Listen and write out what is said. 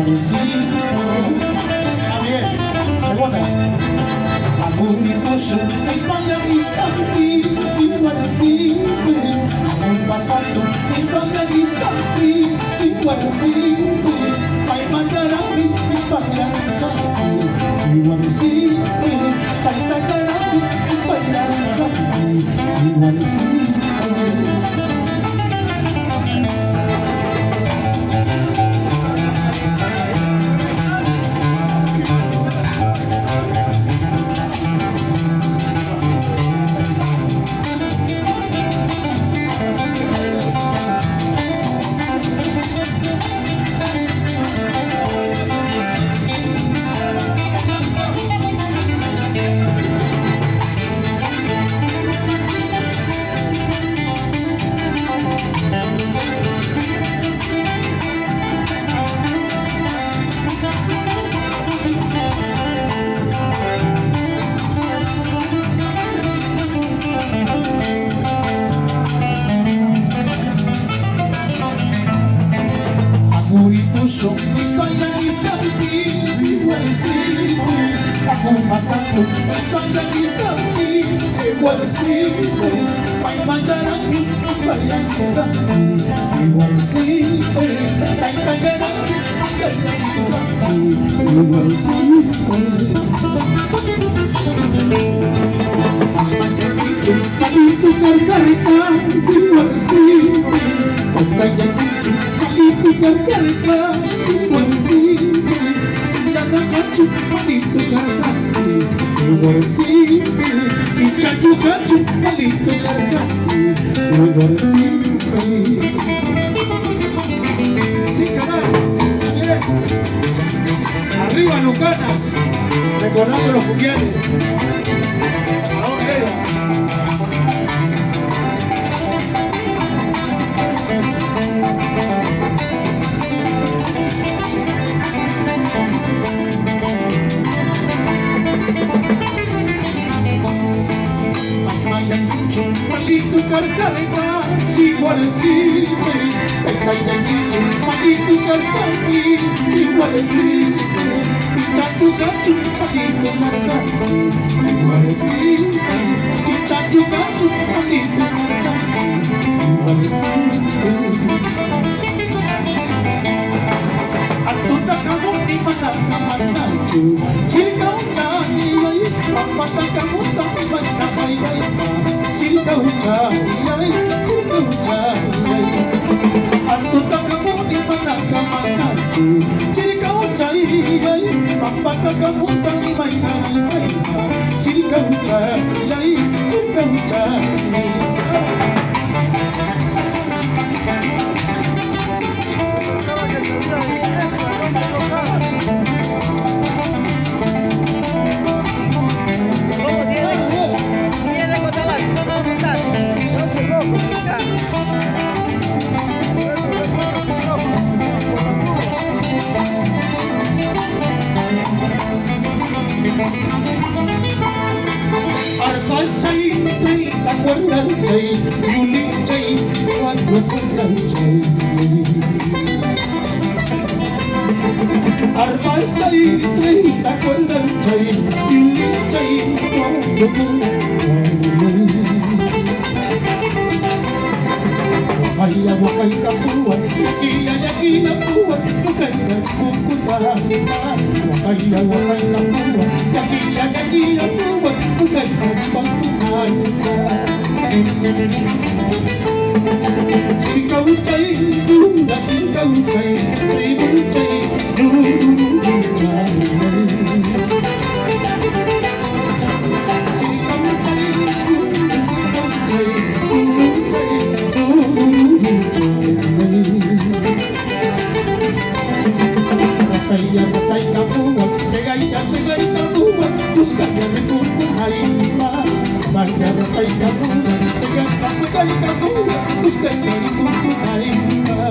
También, segunda. Amor hermoso, espalda mis caminos, igual siempre. Amor pasado, espalda mis caminos, igual siempre. Pai mandarami, espalda igual siempre. Pai mandarami, espalda igual siempre. Son historia mis caminos, igual siempre. Bajo pasado, historia mis caminos, igual siempre. Pai mandarami, espalda igual siempre. Pai mandarami, espalda igual siempre. Palito carcarita, igual siempre. Palito carcarita, igual siempre. Cacho, palito carcarita, igual siempre. Y chacho, cacho, palito carcarita, igual siempre. Sí, canal. Arriba, Lucanas, recordando los mundiales. Ahora era. Palito carcarita, igual siempre. Palito carcarita, igual siempre. Chacho, cacho, palito carcarita, igual siempre. Chacho, cacho, palito carcarita, igual siempre. Atuta kamu di mana chu, cinta ucai, papata kamu sampai nakai gai. Cinta ucai, cinta ucai. Atuta kamu di mana chu, cinta ucai, papata kamu sampai nakai gai. Cinta ucai, cinta ucai. Wakai kapua, kia yakina pua, wakai kapua sana. Wakai kapua, yakina pua, wakai kapua sana. Cinta ucai, dunda cinta ucai, ribu ucai, dunda ucai. Saya batai kapua, pegai kapua, busca que me curte ahí va. Vaya batai kapua, pegai kapua, busca que me curte ahí va.